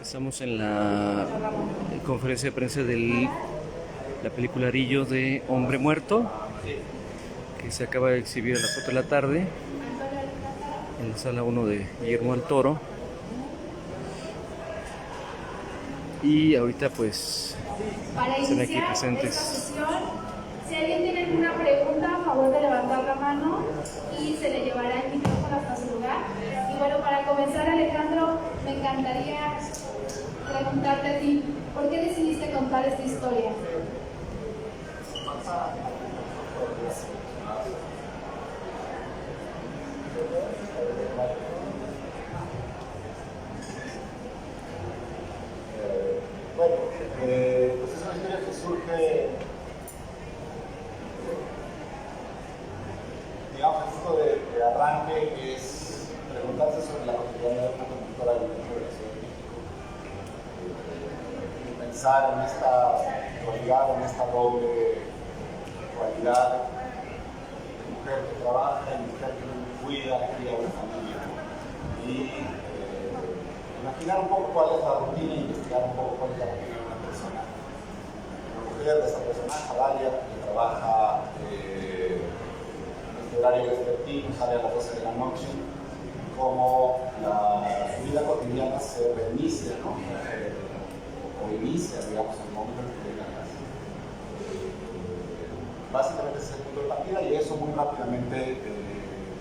Estamos en la conferencia de prensa de la película Arillo de Hombre Muerto, que se acaba de exhibir a las 4 de la tarde en la sala 1 de Guillermo del Toro. Y ahorita pues están aquí presentes. Si alguien tiene alguna pregunta, a favor de levantar la mano y se le llevará el micrófono hasta su lugar. Y bueno, para comenzar, Alejandro, me encantaría preguntarte a ti, ¿por qué decidiste contar esta historia? Pues es una historia que surge, digamos, esto de arranque, que es preguntarse sobre la cotidianidad de una conductora del centro de la Ciudad de México, y pensar en esta dualidad, en esta doble cualidad de mujer que trabaja y mujer que cuida, cría una familia, y imaginar un poco cuál es la rutina e investigar un poco cuál es la rutina de una persona. Una mujer de esta personaje, Dalia, que trabaja en este horario vespertino, sale a las 12 de la noche, cómo la vida cotidiana se reinicia, ¿no? O inicia, digamos, en el momento en que llega a casa. Básicamente ese es el punto de partida, y eso muy rápidamente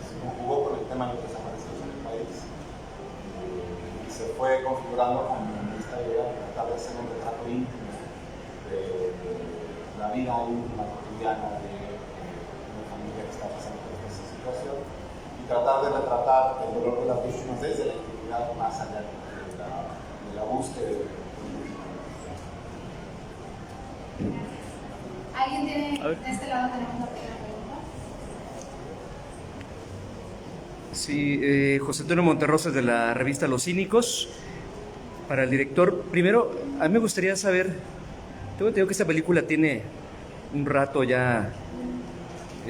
se conjugó con el tema de los desaparecidos en el país. Se fue configurando con esta idea de tratar de hacer un retrato íntimo de la vida íntima cotidiana de una familia que está pasando por esta situación, y tratar de retratar el dolor de las víctimas desde la intimidad, más allá de la búsqueda de... ¿Alguien tiene, de este lado tenemos una primera pregunta? Sí, José Antonio Monterrosas, de la revista Los Cínicos. Para el director, primero, a mí me gustaría saber, tengo entendido que esta película tiene un rato ya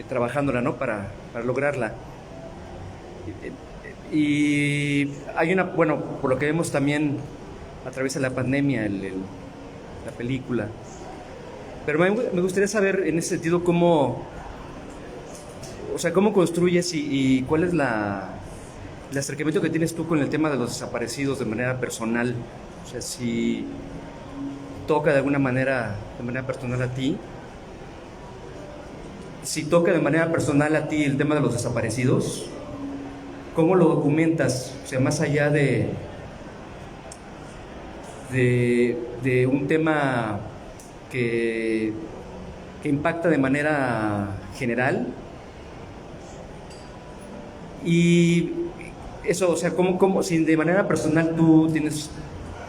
trabajándola, ¿no? Para lograrla. Y hay una, bueno, por lo que vemos también atraviesa la pandemia la película. Pero me gustaría saber en ese sentido cómo, o sea, cómo construyes y cuál es el acercamiento que tienes tú con el tema de los desaparecidos de manera personal. O sea, si toca de alguna manera, de manera personal a ti, si toca de manera personal a ti el tema de los desaparecidos, ¿cómo lo documentas? O sea, más allá de un tema que impacta de manera general. Y eso, o sea, ¿cómo, si de manera personal tú tienes,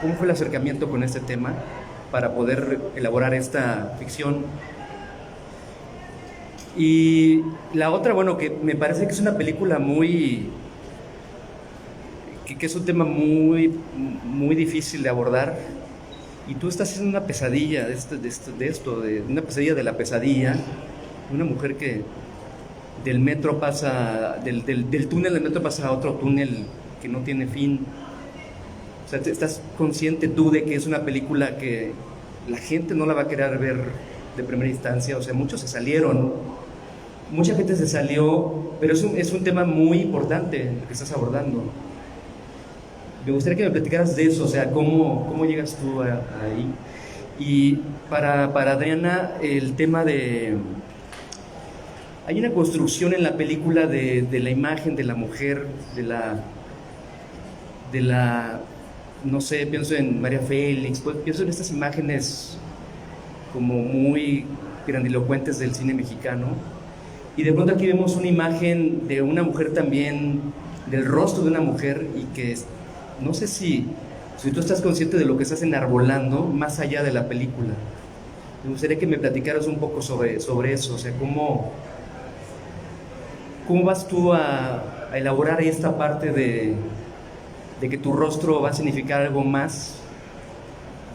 cómo fue el acercamiento con este tema para poder elaborar esta ficción? Y la otra, bueno, que me parece que es una película que es un tema muy difícil de abordar, y tú estás haciendo una pesadilla de una pesadilla de la pesadilla, de una mujer que del metro pasa, del túnel del metro pasa a otro túnel que no tiene fin. O sea, estás consciente tú de que es una película que la gente no la va a querer ver de primera instancia. O sea, muchos se salieron, mucha gente se salió, pero es un tema muy importante el que estás abordando. Me gustaría que me platicaras de eso, o sea, cómo llegas tú ahí. Y para Adriana, el tema de... Hay una construcción en la película de la imagen de la mujer, de la no sé, pienso en María Félix, pues, pienso en estas imágenes como muy grandilocuentes del cine mexicano. Y de pronto aquí vemos una imagen de una mujer también, del rostro de una mujer, y que no sé si tú estás consciente de lo que estás enarbolando más allá de la película. Me gustaría que me platicaras un poco sobre eso, o sea, cómo vas tú a elaborar esta parte de que tu rostro va a significar algo más,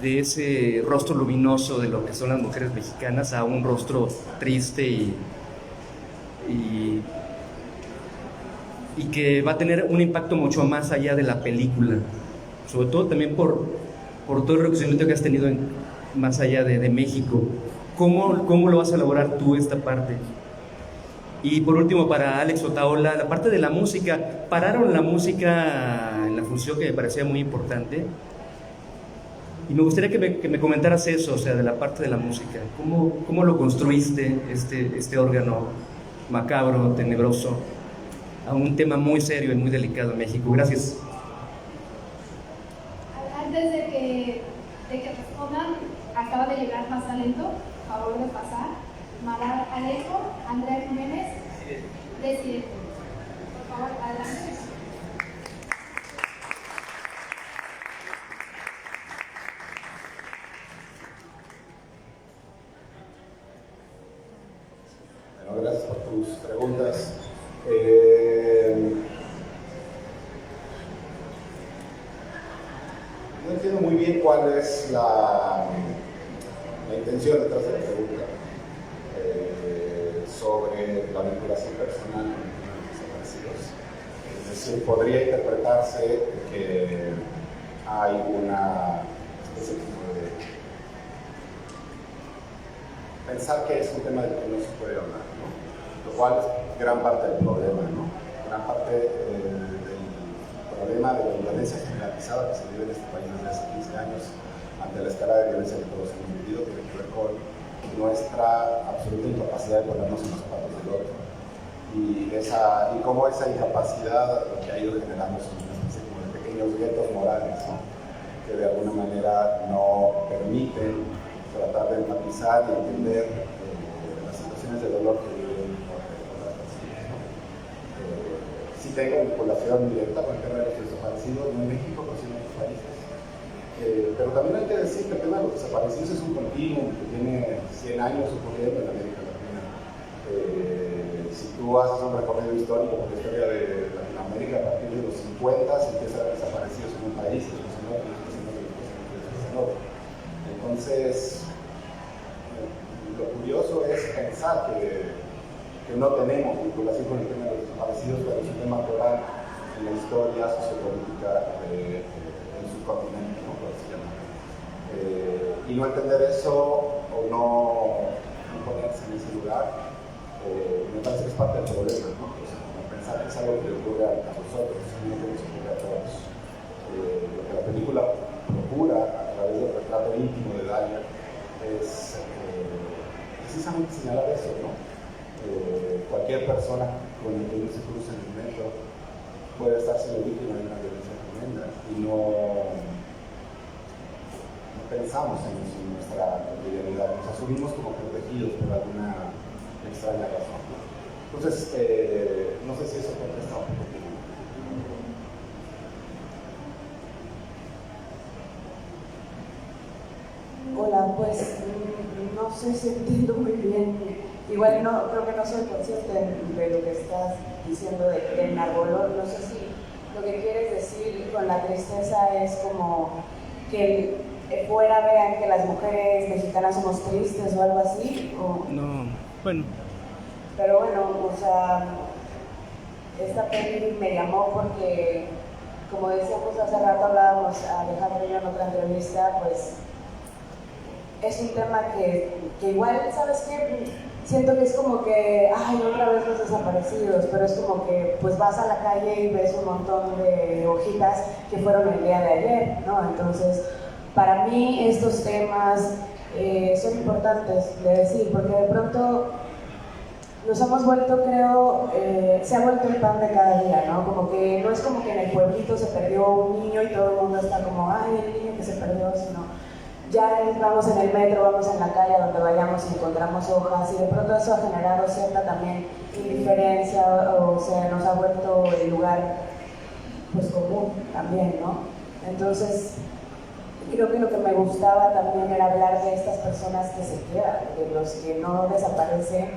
de ese rostro luminoso de lo que son las mujeres mexicanas, a un rostro triste y que va a tener un impacto mucho más allá de la película, sobre todo también por por todo el reconocimiento que has tenido más allá de México. ¿Cómo lo vas a elaborar tú esta parte? Y por último, para Alex Otaola, la parte de la música. Pararon la música en la función que me parecía muy importante. Y me gustaría que me comentaras eso, o sea, de la parte de la música. ¿Cómo lo construiste, este órgano macabro, tenebroso, a un tema muy serio y muy delicado en México? Gracias. Antes de que respondan, acaba de llegar más talento, favor de pasar. Marar Alejo, Andrea Jiménez, Desiree. Por favor, adelante. Bueno, gracias por tus preguntas. No entiendo muy bien cuál es la intención detrás de la pregunta sobre la vinculación personal con los desaparecidos. Es decir, podría interpretarse que hay una especie de pensar que es un tema del que no se puede hablar, ¿no? Lo cual es gran parte del problema, ¿no? Gran parte del problema de la violencia generalizada que se vive en este país desde hace 15 años ante la escala de violencia que todos hemos vivido, tiene que ver con nuestra absoluta incapacidad de ponernos en los zapatos del otro. Y cómo esa incapacidad lo que ha ido generando son una especie como de pequeños guetos morales, ¿no? Que de alguna manera no permiten tratar de empatizar y entender las situaciones de dolor que viven otras personas, ¿no? Sí tengo vinculación directa con el tema de los desaparecidos, no en México, pero sí en otros países. Pero también hay que decir que el tema de los desaparecidos es un continuum que tiene 100 años ocurriendo en América Latina. Si tú haces un recorrido histórico por la historia de Latinoamérica, a partir de los 50 se empieza a haber desaparecidos en un país, después en otro, después en otro, después en otro. Entonces, lo curioso es pensar que no tenemos vinculación con el tema de los desaparecidos, pero es un tema actual en la historia sociopolítica del subcontinente, ¿no? Por así llamarlo. Y no entender eso o no ponerse en ese lugar, me parece que es parte del problema, ¿no? O sea, como pensar que es algo que le ocurre a nosotros, no que nos ocurre a todos. Lo que la película procura a través del retrato íntimo de Dalia es precisamente señalar eso, ¿no? Cualquier persona con la que uno se cruza en el metro puede estar siendo víctima de una violencia tremenda y no pensamos en eso en nuestra cotidianidad, nos asumimos como protegidos por alguna extraña razón, ¿no? Entonces, no sé si eso contesta un poco. Hola, pues no sé si entiendo muy bien. Igual no, creo que no soy consciente de lo que estás diciendo del Narbolón. No sé si lo que quieres decir con la tristeza es como que fuera vean que las mujeres mexicanas somos tristes o algo así. No, bueno. Pero bueno, o sea, esta peli me llamó porque, como decíamos hace rato, hablábamos a Alejandro y yo en otra entrevista, pues es un tema que igual, ¿sabes qué? Siento que es como que, ay, otra vez los desaparecidos, pero es como que pues vas a la calle y ves un montón de hojitas que fueron el día de ayer, ¿no? Entonces, para mí estos temas son importantes de decir, porque de pronto nos hemos vuelto, creo, se ha vuelto el pan de cada día, ¿no? Como que no es como que en el pueblito se perdió un niño y todo el mundo está como, ay, el niño que se perdió, sino ya vamos en el metro, vamos en la calle, a donde vayamos y encontramos hojas, y de pronto eso ha generado cierta también indiferencia, o sea, nos ha vuelto el lugar pues común también, ¿no? Entonces, creo que lo que me gustaba también era hablar de estas personas que se quedan, de los que no desaparecen,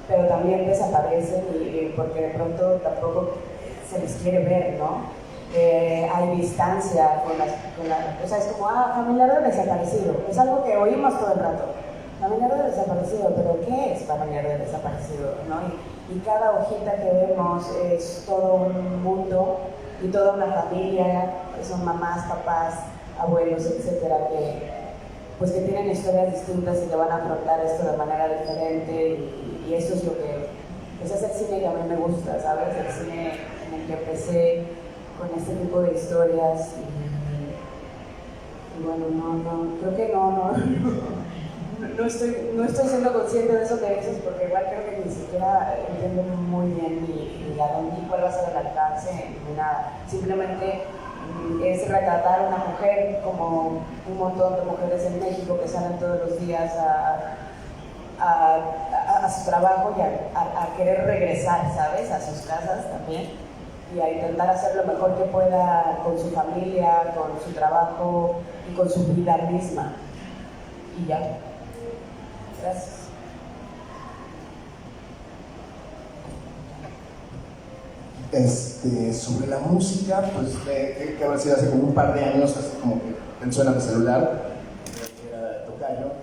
pero también desaparecen, y porque de pronto tampoco se les quiere ver, ¿no? Hay distancia con o sea, es como, familiar del desaparecido, es algo que oímos todo el rato, familiar del desaparecido, pero ¿qué es familiar del desaparecido? ¿No? Y cada hojita que vemos es todo un mundo y toda una familia, son mamás, papás, abuelos, etcétera, pues que tienen historias distintas y que van a afrontar esto de manera diferente, y eso es lo que, ese es el cine que a mí me gusta, ¿sabes? El cine en el que empecé con este tipo de historias, y bueno, creo que no estoy siendo consciente de eso que dices, porque igual creo que ni siquiera entiendo muy bien ni cuál va a ser el alcance, ni nada. Simplemente es retratar a una mujer como un montón de mujeres en México que salen todos los días a su trabajo y a querer regresar, ¿sabes? A sus casas también, y a intentar hacer lo mejor que pueda con su familia, con su trabajo y con su vida misma. Y ya. Gracias. Sobre la música, pues que habrá sido hace como un par de años, así como que pensó en mi celular, que era tocayo,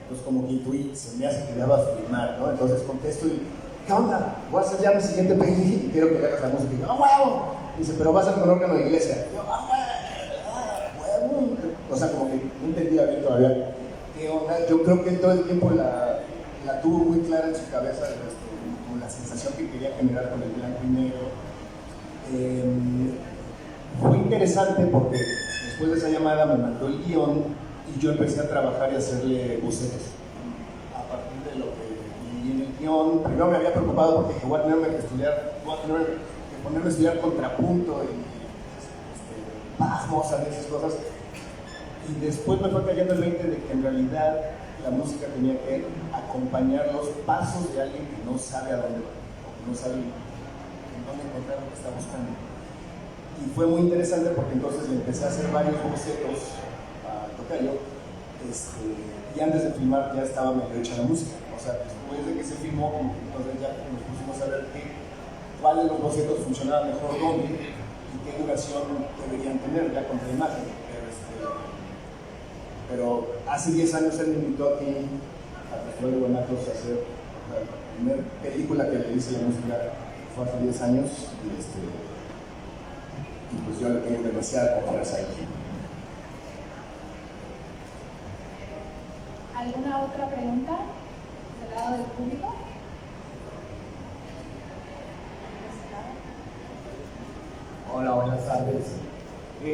entonces como que intuí, se me hace que ya va a filmar, ¿no? Entonces contesto y, ¿qué onda? Voy a hacer ya mi siguiente peli y quiero que hagas la música. Y yo, ¡ah, huevo! Dice, pero vas a ser con órgano de iglesia. Y yo, ¡ah, huevo! O sea, como que no entendía bien todavía qué onda. Yo creo que todo el tiempo la tuvo muy clara en su cabeza, como la sensación que quería generar con el blanco y negro. Fue interesante porque después de esa llamada me mandó el guión y yo empecé a trabajar y a hacerle bocetos a partir de lo que leí en el guión. Primero me había preocupado porque dije, voy a tener que ponerme a estudiar contrapunto y Mozart y esas cosas, y después me fue cayendo el 20 de que en realidad la música tenía que acompañar los pasos de alguien que no sabe a dónde va, o que no sabe dónde encontrar lo que está buscando. Y fue muy interesante porque entonces le empecé a hacer varios bocetos a tocayo, y antes de filmar ya estaba medio hecha la música. O sea, después de que se filmó, entonces ya nos pusimos a ver cuáles de los bocetos funcionaban mejor dónde y qué duración deberían tener ya con la imagen. Pero hace 10 años él me invitó aquí al Festival de Guanatos a hacer la primera película que le hice la música. Fue hace 10 años y pues yo le tengo demasiada confianza ahí. ¿Alguna otra pregunta del lado del público? Hola, buenas tardes.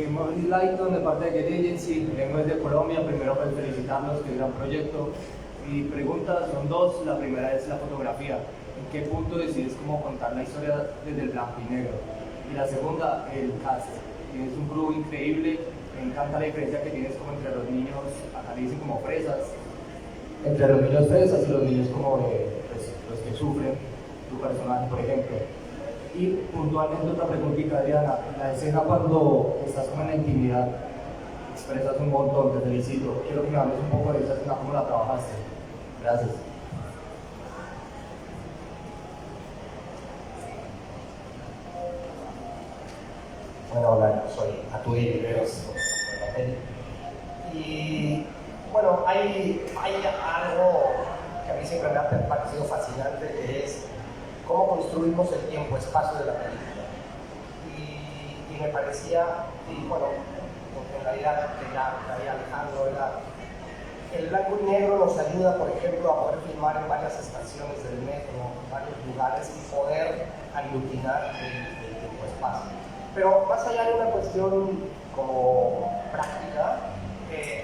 Mauricio Layton, de parte de Get Agency, vengo desde Colombia. Primero, pues felicitarlos, que gran proyecto. Mi pregunta son dos. La primera es la fotografía. ¿En qué punto decides cómo contar la historia desde el blanco y negro? Y la segunda, el cast. Tienes un crew increíble. Me encanta la diferencia que tienes como entre los niños, acá le dicen como fresas, entre los niños fresas y los niños como pues, los que sufren, tu personaje, por ejemplo. Y puntualmente otra preguntita, Adriana, la escena cuando estás como en la intimidad, expresas un montón, te felicito. Quiero que me hables un poco de esa escena, cómo la trabajaste. Gracias. Bueno, hola, soy Atuel Riveros, de la peli. Y bueno, hay algo que a mí siempre me ha parecido fascinante, que es cómo construimos el tiempo-espacio de la película. Y me parecía, y bueno, en realidad que ya traía Alejandro, el blanco y negro nos ayuda, por ejemplo, a poder filmar en varias estaciones del metro, en varios lugares, y poder aglutinar el tiempo-espacio. Pero más allá de una cuestión como práctica,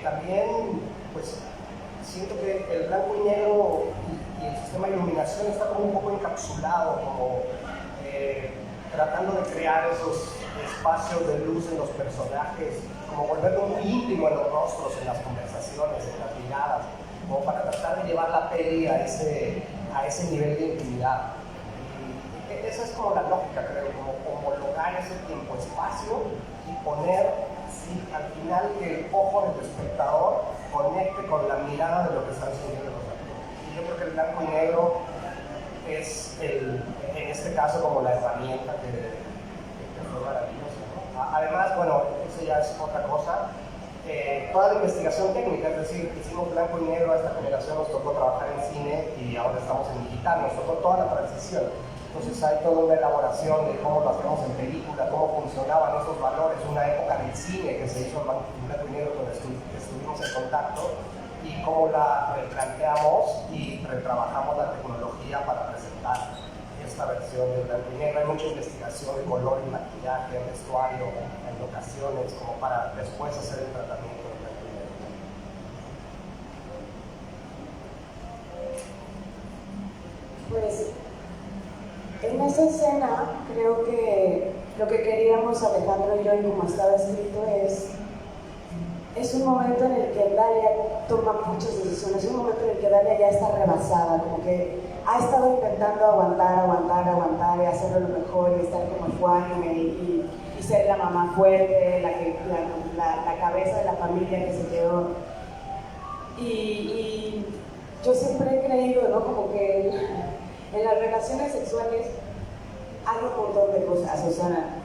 también pues siento que el blanco y negro y el sistema de iluminación está como un poco encapsulado, como tratando de crear esos espacios de luz en los personajes, como volverlo muy íntimo en los rostros, en las conversaciones, en las miradas, como para tratar de llevar la peli a ese nivel de intimidad. Y esa es como la lógica, creo, como homologar ese tiempo-espacio y poner, sí, al final que el ojo del espectador conecte con la mirada de lo que están sintiendo los actores. Y yo creo que el blanco y negro es, en este caso, como la herramienta que fue maravillosa, ¿no? Además, bueno, eso ya es otra cosa. Toda la investigación técnica, es decir, hicimos blanco y negro, a esta generación nos tocó trabajar en cine y ahora estamos en digital, nos tocó toda la transición. Entonces hay toda una elaboración de cómo lo hacemos en película, cómo funcionaban esos valores, una época de al cine que se hizo en blanco y negro, donde estuvimos en contacto, y cómo la replanteamos y retrabajamos la tecnología para presentar esta versión de blanco y negro. Hay mucha investigación de color y maquillaje, en vestuario, en locaciones, como para después hacer el tratamiento de blanco y negro. Pues en esa escena creo que lo que queríamos Alejandro y yo, y como estaba escrito, es un momento en el que Dalia toma muchas decisiones, es un momento en el que Dalia ya está rebasada, como que ha estado intentando aguantar y hacerlo lo mejor y estar como ecuánime y ser la mamá fuerte, la cabeza de la familia que se quedó. Y yo siempre he creído, ¿no? Como que en las relaciones sexuales hay un montón de cosas, o sea,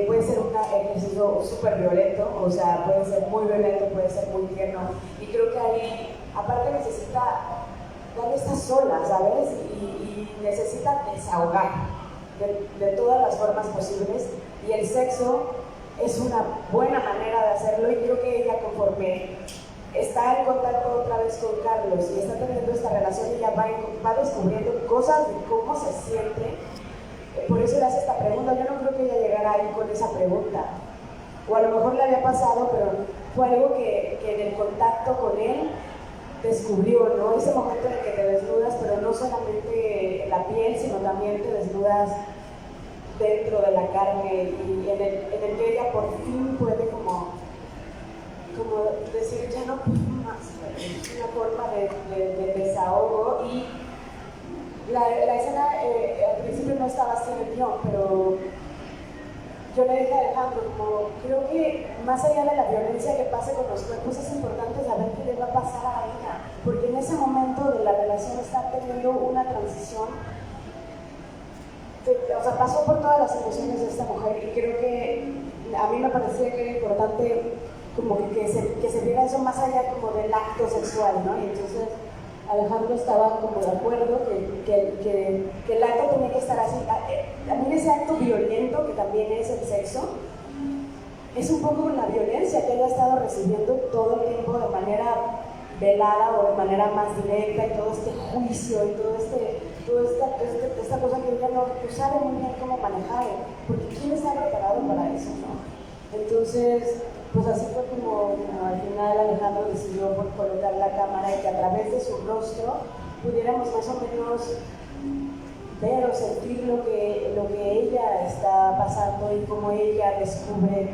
puede ser un ejercicio súper violento, o sea, puede ser muy violento, puede ser muy tierno, y creo que ahí, aparte necesita, Dalia está sola, ¿sabes? Y necesita desahogar de todas las formas posibles, y el sexo es una buena manera de hacerlo, y creo que ella, conforme está en contacto otra vez con Carlos y está teniendo esta relación, ella va descubriendo cosas de cómo se siente. Por eso le hace esta pregunta. Yo no creo que ella llegara ahí con esa pregunta, o a lo mejor le había pasado, pero fue algo que en el contacto con él descubrió, ¿no? Ese momento en el que te desnudas, pero no solamente la piel, sino también te desnudas dentro de la carne, y en el que ella por fin puede como decir, ya no puedo más, es una forma de desahogo. Y la escena al principio no estaba así en el guión, pero yo le dije a Alejandro, como creo que más allá de la violencia que pase con los cuerpos, es importante saber qué le va a pasar a ella, porque en ese momento de la relación está teniendo una transición, o sea, pasó por todas las emociones de esta mujer, y creo que a mí me parecía que era importante como que se viera eso más allá como del acto sexual, ¿no? Y entonces Alejandro estaba como de acuerdo que el acto tenía que estar así. También ese acto violento que también es el sexo, es un poco la violencia que ella ha estado recibiendo todo el tiempo de manera velada o de manera más directa, y todo este juicio y toda esta cosa que ella no sabe muy bien cómo manejar, porque ¿quién está preparado para eso, no? Entonces, pues así fue como al final Alejandro decidió por colocar la cámara y que a través de su rostro pudiéramos más o menos ver o sentir lo que ella está pasando y cómo ella descubre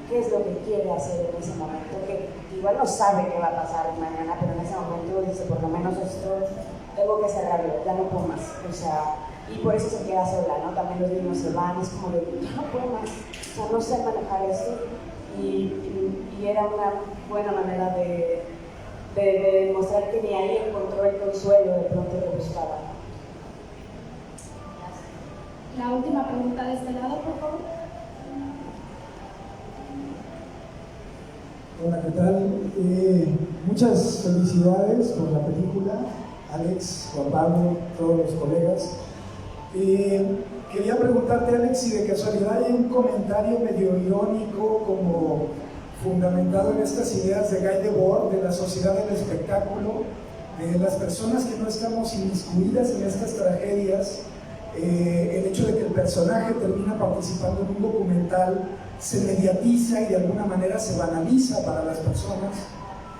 qué es lo que quiere hacer en ese momento, que igual no sabe qué va a pasar mañana, pero en ese momento dice, por lo menos esto tengo que cerrarlo, ya no puedo más, o sea, y por eso se queda sola, ¿no? También los niños se van, es como de, ya no puedo más, o sea, no sé manejar esto, y era una buena manera de demostrar que ni ahí encontró el consuelo de pronto que buscaba. La última pregunta de este lado, por favor. Hola, ¿qué tal? Muchas felicidades por la película, Alex, Juan Pablo, todos los colegas. Quería preguntarte, Alex, si de casualidad hay un comentario medio irónico, como fundamentado en estas ideas de Guy Debord, de la sociedad del espectáculo, de las personas que no estamos inmiscuidas en estas tragedias. El hecho de que el personaje termina participando en un documental se mediatiza y de alguna manera se banaliza para las personas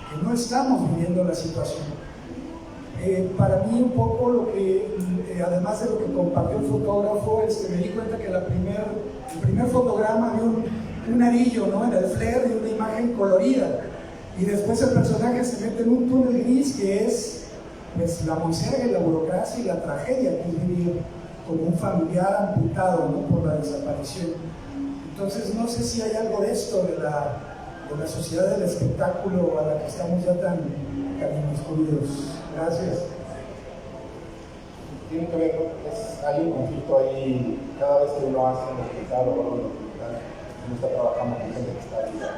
que no estamos viviendo la situación. Para mí un poco lo que, además de lo que compartió el fotógrafo, me di cuenta que el primer fotograma había un arillo, ¿no?, en el flare de una imagen colorida, y después el personaje se mete en un túnel gris que es, pues, la monserga y la burocracia y la tragedia que es vivir como un familiar amputado, ¿no?, por la desaparición. Entonces no sé si hay algo de esto, de la sociedad del espectáculo a la que estamos ya tan inmiscuidos. Gracias. Tiene que ver, hay un conflicto ahí, cada vez que uno hace un documental o un documental, uno está trabajando con gente que está viva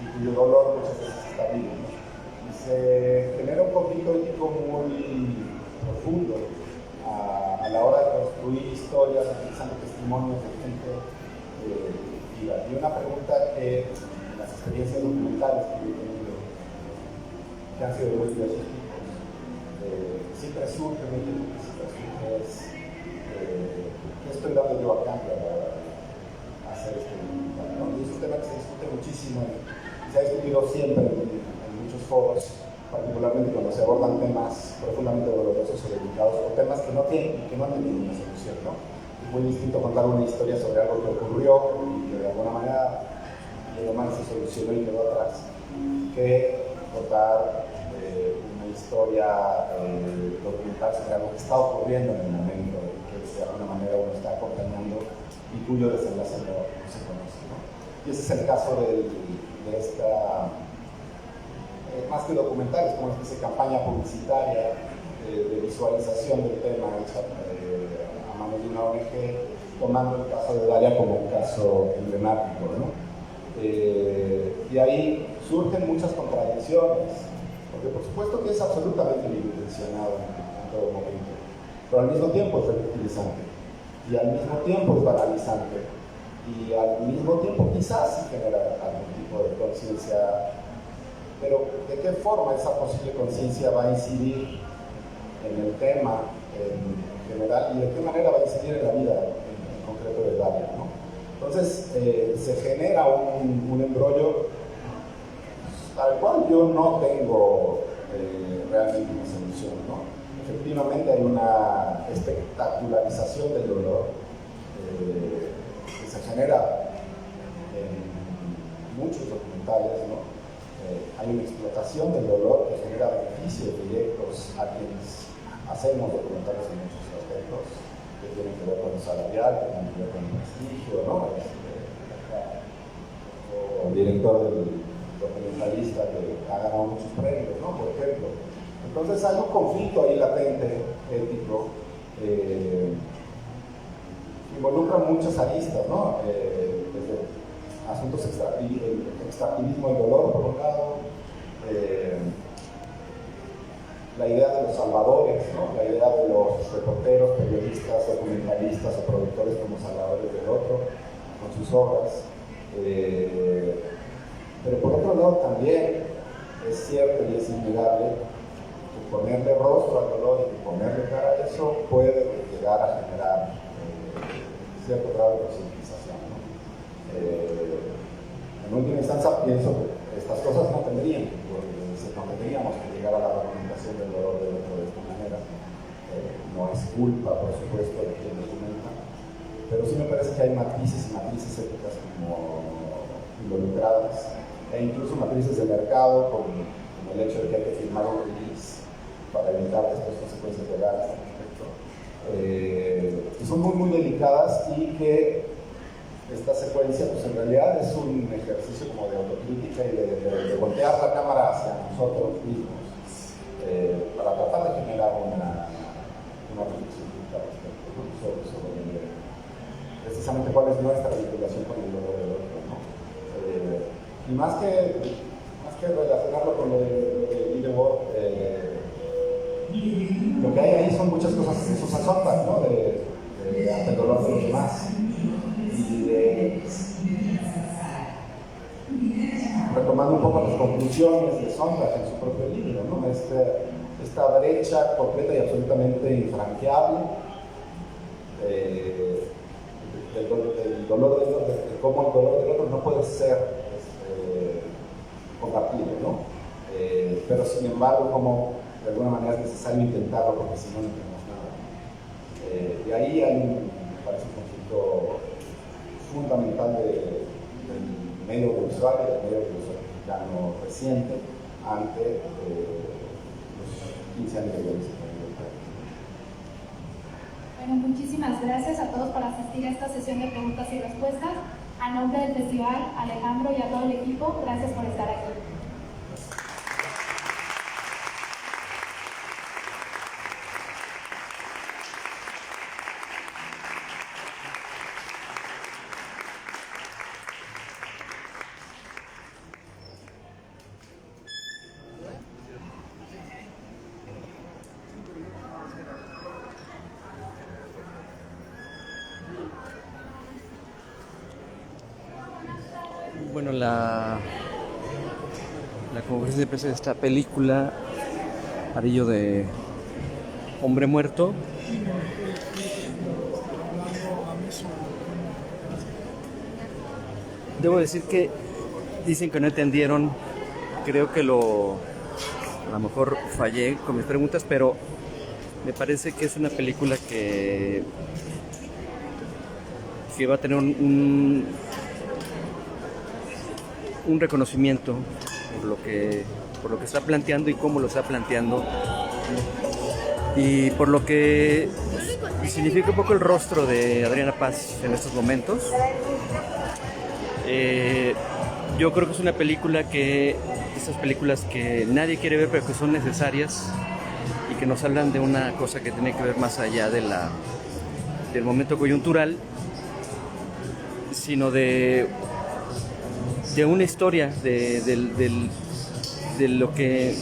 y cuyo dolor muchas veces está vivo, ¿no? Y se genera un conflicto ético muy profundo a la hora de construir historias, utilizando testimonios de gente película. Y una pregunta que en las experiencias documentales que yo he tenido, que han sido de muy diversos tipos, siempre surge ¿qué estoy dando yo a cambio a la hora de hacer este documental? ¿No? Y es un tema que se discute muchísimo, se ha discutido siempre en muchos foros, particularmente cuando se abordan temas profundamente dolorosos o delicados, o temas que no han tenido una solución, ¿no? Es muy distinto contar una historia sobre algo que ocurrió y que de alguna manera se solucionó y quedó atrás, que contar una historia documental sobre algo que está ocurriendo en el momento, que de alguna manera uno está acompañando y cuyo desenlace no se conoce, ¿no? Y ese es el caso de esta, más que documental, es como una especie de campaña publicitaria de visualización del tema hecha a manos de una ONG, tomando el caso de Dalia como un caso emblemático, ¿no? Y ahí surgen muchas contradicciones, porque por supuesto que es absolutamente bien intencionado en todo momento, pero al mismo tiempo es revictimizante, y al mismo tiempo es banalizante, y al mismo tiempo quizás sí genera algún tipo de conciencia, pero ¿de qué forma esa posible conciencia va a incidir en el tema en general, y de qué manera va a incidir en la vida en concreto de Dalia, ¿no? Entonces se genera un embrollo al cual yo no tengo realmente una solución, ¿no? Efectivamente hay una espectacularización del dolor que se genera en muchos documentales, ¿no? Hay una explotación del dolor que genera beneficios directos a quienes hacemos documentales en muchos aspectos, que tienen que ver con lo salarial, que tienen que ver con el prestigio, ¿no? O el director del documentalista que ha ganado muchos premios, ¿no? Por ejemplo. Entonces hay un conflicto ahí latente, ético, que involucra muchas aristas, ¿no? Desde asuntos extractivismo del dolor, por un lado, la idea de los salvadores, ¿no? La idea de los reporteros, periodistas, documentalistas o productores como salvadores del otro, con sus obras. Pero por otro lado también es cierto y es innegable que ponerle rostro al dolor y que ponerle cara a eso puede llegar a generar cierto grado de concientización, ¿no? En última instancia pienso que estas cosas no tendríamos que llegar a la documentación del dolor del otro de esta manera. No es culpa, por supuesto, de quien documenta, pero sí me parece que hay matices y matrices éticas como involucradas, e incluso matrices de mercado, como el hecho de que hay que firmar un release para evitar después consecuencias legales al respecto, que son muy delicadas, y que esta secuencia pues en realidad es un ejercicio como de autocrítica y de voltear la cámara hacia nosotros mismos para tratar de generar una reflexión al respecto, sobre precisamente cuál es nuestra vinculación con el dolor del otro, ¿no? Y más que relacionarlo con lo de Lidebor, lo que hay ahí son muchas cosas que se azotan, ¿no? Ante el dolor de los demás, y retomando un poco las conclusiones de Sondra en su propio libro, ¿no? Esta brecha completa y absolutamente infranqueable del dolor del otro, de cómo el dolor del otro no puede ser compartido, ¿no? Pero sin embargo, como de alguna manera es necesario intentarlo, porque si no, no tenemos nada. Y ahí hay me parece un conflicto fundamental del medio audiovisual y del medio audiovisual mexicano reciente ante los 15 años de violencia. Bueno, muchísimas gracias a todos por asistir a esta sesión de preguntas y respuestas. A nombre del festival, Alejandro y a todo el equipo, gracias por estar aquí. Bueno, la conferencia de prensa de esta película, Arillo de Hombre Muerto, debo decir que dicen que no entendieron. Creo que a lo mejor fallé con mis preguntas, pero me parece que es una película que va a tener un reconocimiento por lo que está planteando y cómo lo está planteando, y por lo que significa un poco el rostro de Adriana Paz en estos momentos. Yo creo que es una película esas películas que nadie quiere ver pero que son necesarias y que nos hablan de una cosa que tiene que ver más allá del momento coyuntural, sino de una historia de lo que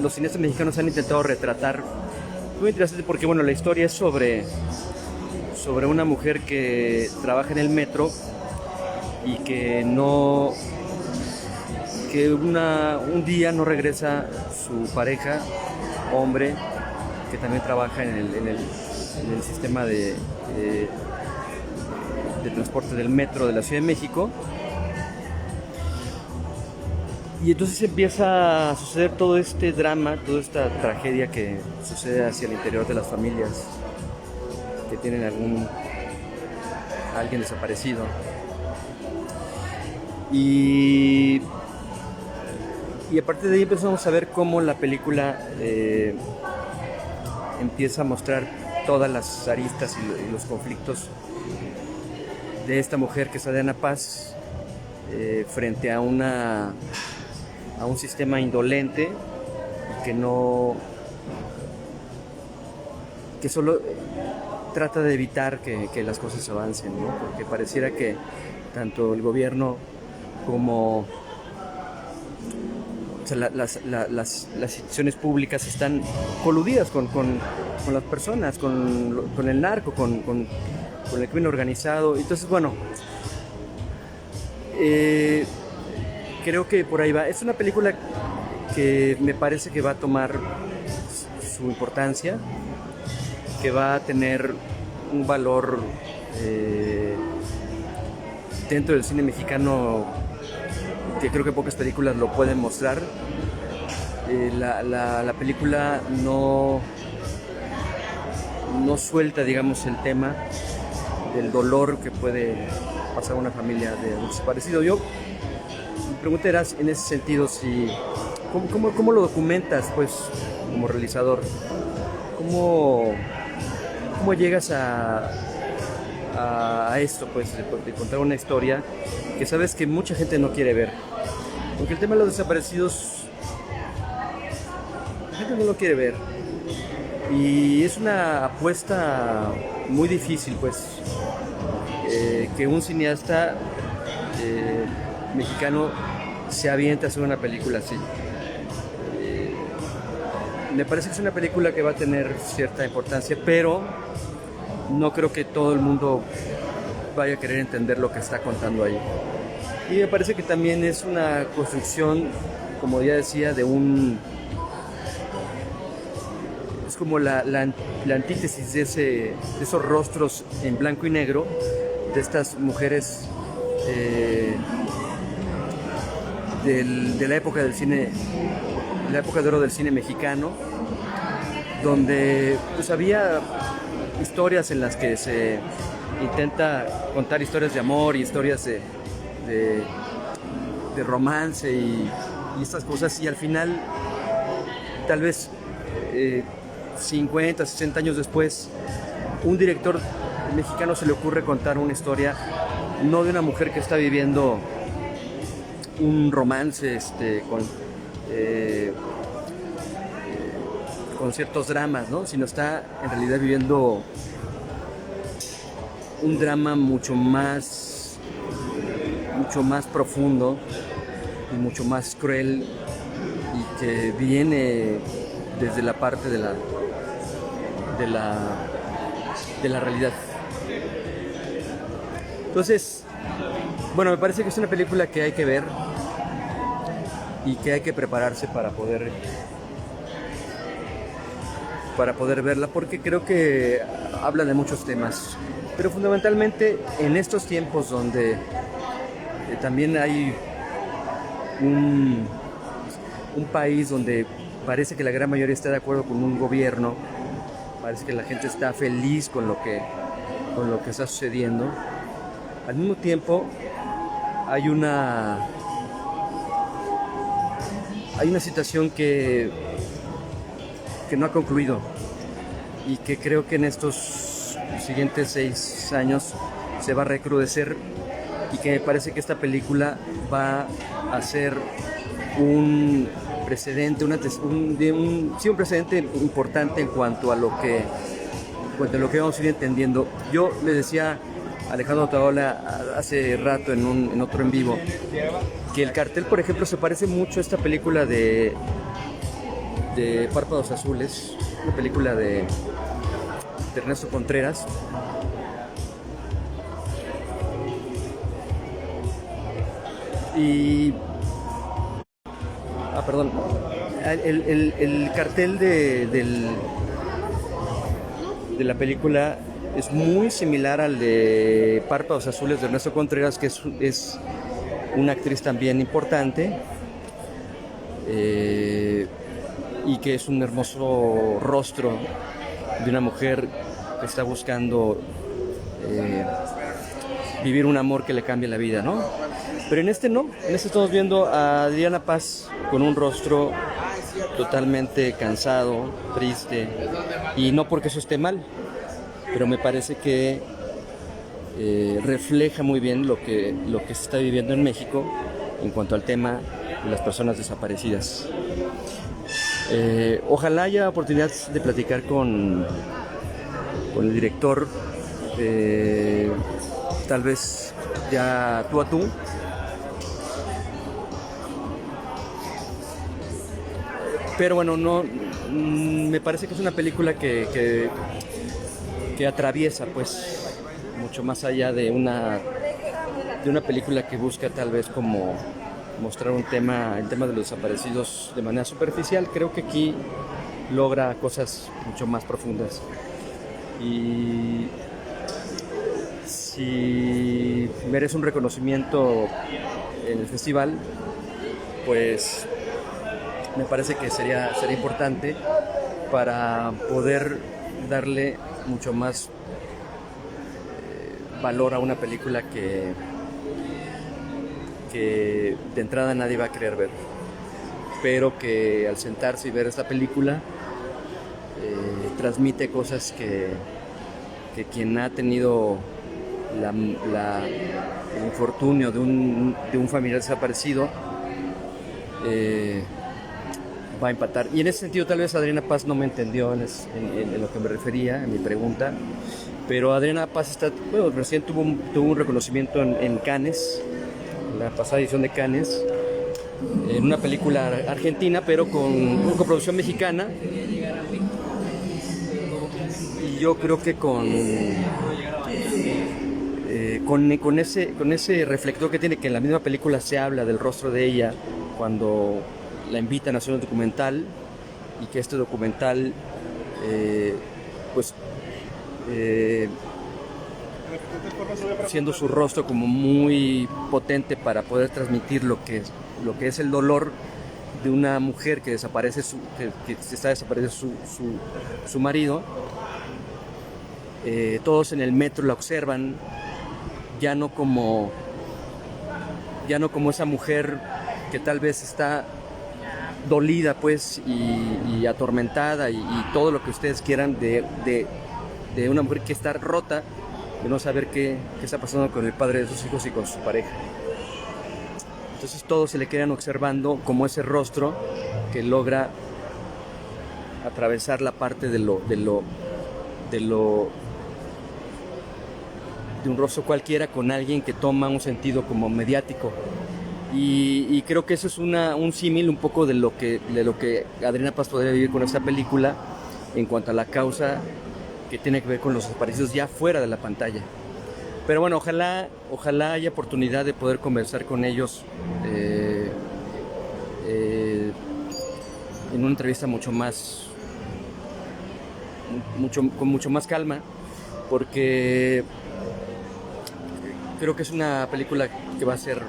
los cineastas mexicanos han intentado retratar. Muy interesante porque bueno, la historia es sobre una mujer que trabaja en el metro y que un día no regresa su pareja, hombre, que también trabaja en el sistema de transporte del metro de la Ciudad de México. Y entonces empieza a suceder todo este drama, toda esta tragedia que sucede hacia el interior de las familias que tienen alguien desaparecido. Y a partir de ahí empezamos a ver cómo la película empieza a mostrar todas las aristas y los conflictos de esta mujer que es Adriana Paz frente a un sistema indolente que solo trata de evitar que las cosas avancen, ¿no? Porque pareciera que tanto el gobierno como las instituciones públicas están coludidas con las personas, con el narco, con el crimen organizado. Entonces, bueno, creo que por ahí va. Es una película que me parece que va a tomar su importancia, que va a tener un valor dentro del cine mexicano que creo que pocas películas lo pueden mostrar. La película no suelta, digamos, el tema del dolor que puede pasar una familia de un desaparecido. Mi pregunta era en ese sentido, ¿cómo lo documentas, pues, como realizador? ¿Cómo llegas a esto, pues, de contar una historia que sabes que mucha gente no quiere ver? Porque el tema de los desaparecidos, la gente no lo quiere ver. Y es una apuesta muy difícil, pues, que un cineasta mexicano se aviente a hacer una película así. Me parece que es una película que va a tener cierta importancia, pero no creo que todo el mundo vaya a querer entender lo que está contando ahí. Y me parece que también es una construcción, como ya decía, es como la antítesis de esos rostros en blanco y negro, de estas mujeres de la época del cine, la época de oro del cine mexicano, donde pues había historias en las que se intenta contar historias de amor y historias de romance y estas cosas, y al final, tal vez 50, 60 años después, un director mexicano se le ocurre contar una historia no de una mujer que está viviendo un romance con ciertos dramas, ¿no? Sino está en realidad viviendo un drama mucho más profundo y mucho más cruel, y que viene desde la parte de la realidad. Entonces, bueno, me parece que es una película que hay que ver y que hay que prepararse para poder verla, porque creo que habla de muchos temas, pero fundamentalmente en estos tiempos donde también hay un país donde parece que la gran mayoría está de acuerdo con un gobierno, parece que la gente está feliz con lo que está sucediendo. Al mismo tiempo hay una situación que no ha concluido y que creo que en estos siguientes 6 años se va a recrudecer, y que me parece que esta película va a ser un precedente, un precedente importante en cuanto a lo que vamos a ir entendiendo. Yo le decía a Alejandro Otaola hace rato en otro en vivo que el cartel, por ejemplo, se parece mucho a esta película de Párpados Azules, una película de Ernesto Contreras. Y perdón, el cartel de la película es muy similar al de Párpados Azules de Ernesto Contreras, que es una actriz también importante, y que es un hermoso rostro de una mujer que está buscando vivir un amor que le cambie la vida, ¿no? Pero en este no, en este estamos viendo a Adriana Paz con un rostro totalmente cansado, triste, y no porque eso esté mal, pero me parece que refleja muy bien lo que se está viviendo en México en cuanto al tema de las personas desaparecidas. Ojalá haya oportunidad de platicar con el director, tal vez ya tú a tú. Pero bueno, no, me parece que es una película que atraviesa, pues, mucho más allá de una película que busca tal vez como mostrar el tema de los desaparecidos de manera superficial. Creo que aquí logra cosas mucho más profundas. Y si merece un reconocimiento en el festival, pues me parece que sería importante para poder darle mucho más valor a una película que de entrada nadie va a querer ver, pero que al sentarse y ver esta película transmite cosas que quien ha tenido el infortunio de un familiar desaparecido va a empatar. Y en ese sentido tal vez Adriana Paz no me entendió en lo que me refería, en mi pregunta, pero Adriana Paz recién tuvo un reconocimiento en Cannes, la pasada edición de Cannes, en una película argentina, pero con coproducción mexicana. Y yo creo que con ese reflector que tiene, que en la misma película se habla del rostro de ella cuando la invitan a hacer un documental, y que este documental siendo su rostro como muy potente para poder transmitir lo que es el dolor de una mujer que desaparece que está desapareciendo su marido. Todos en el metro la observan ya no como esa mujer que tal vez está dolida, pues, y atormentada y todo lo que ustedes quieran de una mujer que está rota, de no saber qué está pasando con el padre de sus hijos y con su pareja. Entonces todos se le quedan observando como ese rostro que logra atravesar la parte de un rostro cualquiera con alguien que toma un sentido como mediático. Y creo que eso es un símil un poco de lo que Adriana Paz podría vivir con esta película en cuanto a la causa que tiene que ver con los desaparecidos ya fuera de la pantalla. Pero bueno, ojalá haya oportunidad de poder conversar con ellos en una entrevista con mucho más calma, porque creo que es una película que va a ser,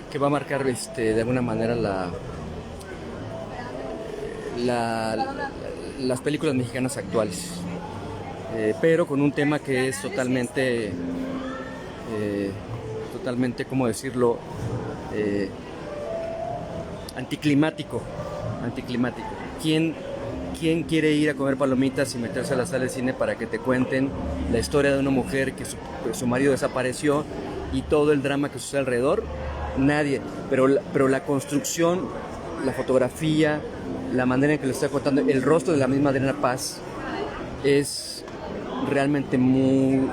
que va a marcar de alguna manera las películas mexicanas actuales, pero con un tema que es totalmente, ¿cómo decirlo? Anticlimático. ¿Quién quiere ir a comer palomitas y meterse a la sala de cine para que te cuenten la historia de una mujer que su marido desapareció y todo el drama que sucede alrededor? Nadie. Pero la construcción, la fotografía, la manera en que lo está contando, el rostro de la misma Adriana Paz es realmente muy,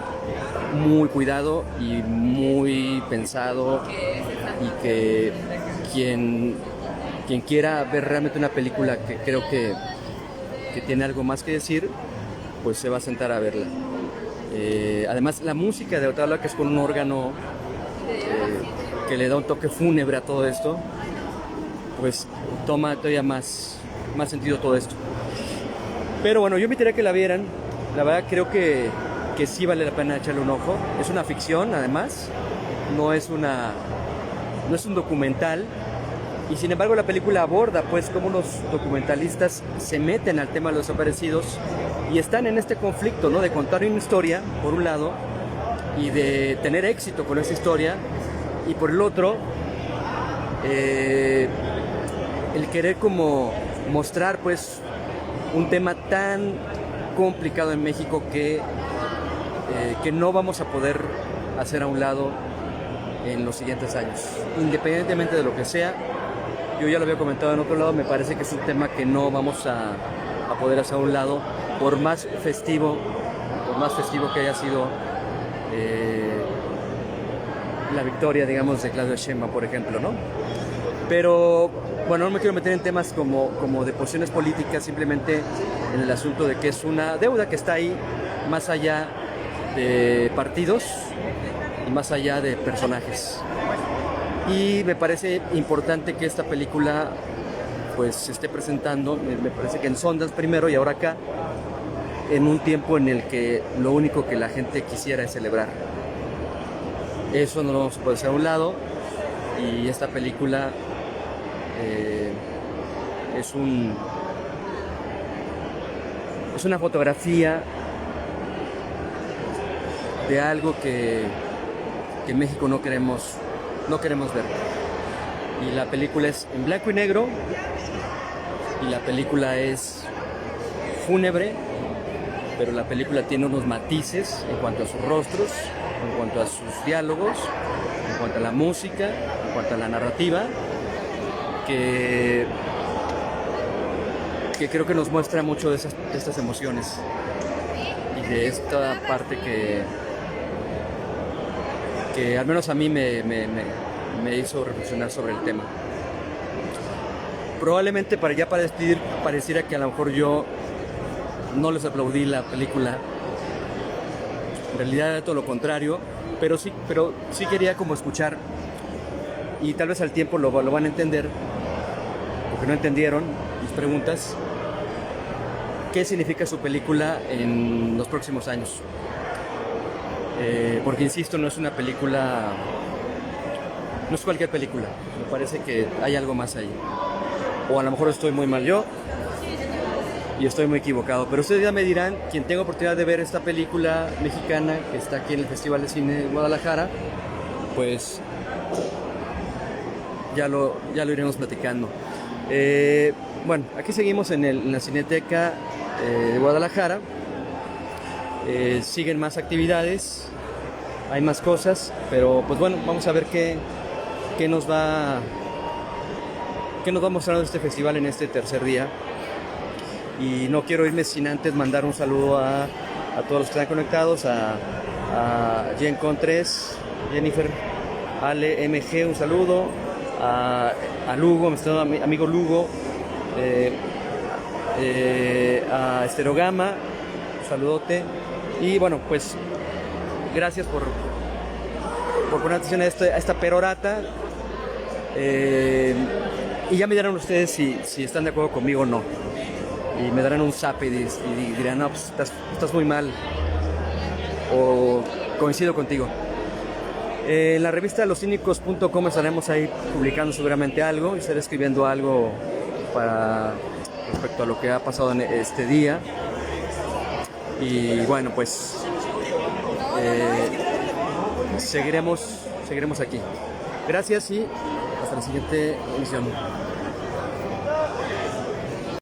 muy cuidado y muy pensado, y que quien quiera ver realmente una película que creo que tiene algo más que decir, pues se va a sentar a verla. Además, la música de Otala, que es con un órgano que le da un toque fúnebre a todo esto, pues toma todavía más sentido todo esto. Pero bueno, yo invitaría a que la vieran. La verdad creo que sí vale la pena echarle un ojo. Es una ficción, además, no es un documental. Y sin embargo la película aborda pues cómo los documentalistas se meten al tema de los desaparecidos y están en este conflicto, ¿no? De contar una historia, por un lado, y de tener éxito con esa historia, y por el otro, el querer como mostrar pues un tema tan complicado en México que no vamos a poder hacer a un lado en los siguientes años, independientemente de lo que sea. Yo ya lo había comentado en otro lado, me parece que es un tema que no vamos a poder hacer a un lado, por más festivo que haya sido la victoria, digamos, de Claudia Sheinbaum, por ejemplo, ¿no? Pero bueno, no me quiero meter en temas como de posiciones políticas, simplemente en el asunto de que es una deuda que está ahí, más allá de partidos y más allá de personajes. Y me parece importante que esta película pues se esté presentando, me parece que en Sundance primero y ahora acá, en un tiempo en el que lo único que la gente quisiera es celebrar. Eso no lo vamos a poder hacer a un lado, y esta película es una fotografía de algo que en México no queremos ver. Y la película es en blanco y negro, y la película es fúnebre, pero la película tiene unos matices en cuanto a sus rostros, en cuanto a sus diálogos, en cuanto a la música, en cuanto a la narrativa, que creo que nos muestra mucho de estas emociones y de esta parte que al menos a mí me hizo reflexionar sobre el tema. Probablemente para despedir, pareciera que a lo mejor yo no les aplaudí la película. En realidad era todo lo contrario, pero sí quería como escuchar, y tal vez al tiempo lo van a entender, porque no entendieron mis preguntas, qué significa su película en los próximos años. Porque insisto, no es una película, no es cualquier película, me parece que hay algo más ahí, o a lo mejor estoy muy mal yo y estoy muy equivocado, pero ustedes ya me dirán. Quien tenga oportunidad de ver esta película mexicana que está aquí en el Festival de Cine de Guadalajara, pues ya lo iremos platicando. Bueno, aquí seguimos en la Cineteca de Guadalajara. Siguen más actividades, hay más cosas, pero pues bueno, vamos a ver qué nos va mostrando este festival en este tercer día. Y no quiero irme sin antes mandar un saludo a todos los que están conectados, a Jen Contres, Jennifer, Ale MG, un saludo, a Lugo, mi amigo Lugo, a Esterogama, un saludote. Y bueno, pues gracias por poner atención a esta perorata. Y ya me dirán ustedes si están de acuerdo conmigo o no. Y me darán un zap y dirán, no, pues estás muy mal. O coincido contigo. En la revista loscínicos.com estaremos ahí publicando seguramente algo. Y estaré escribiendo algo respecto a lo que ha pasado en este día. Y bueno, pues seguiremos aquí. Gracias y hasta la siguiente emisión.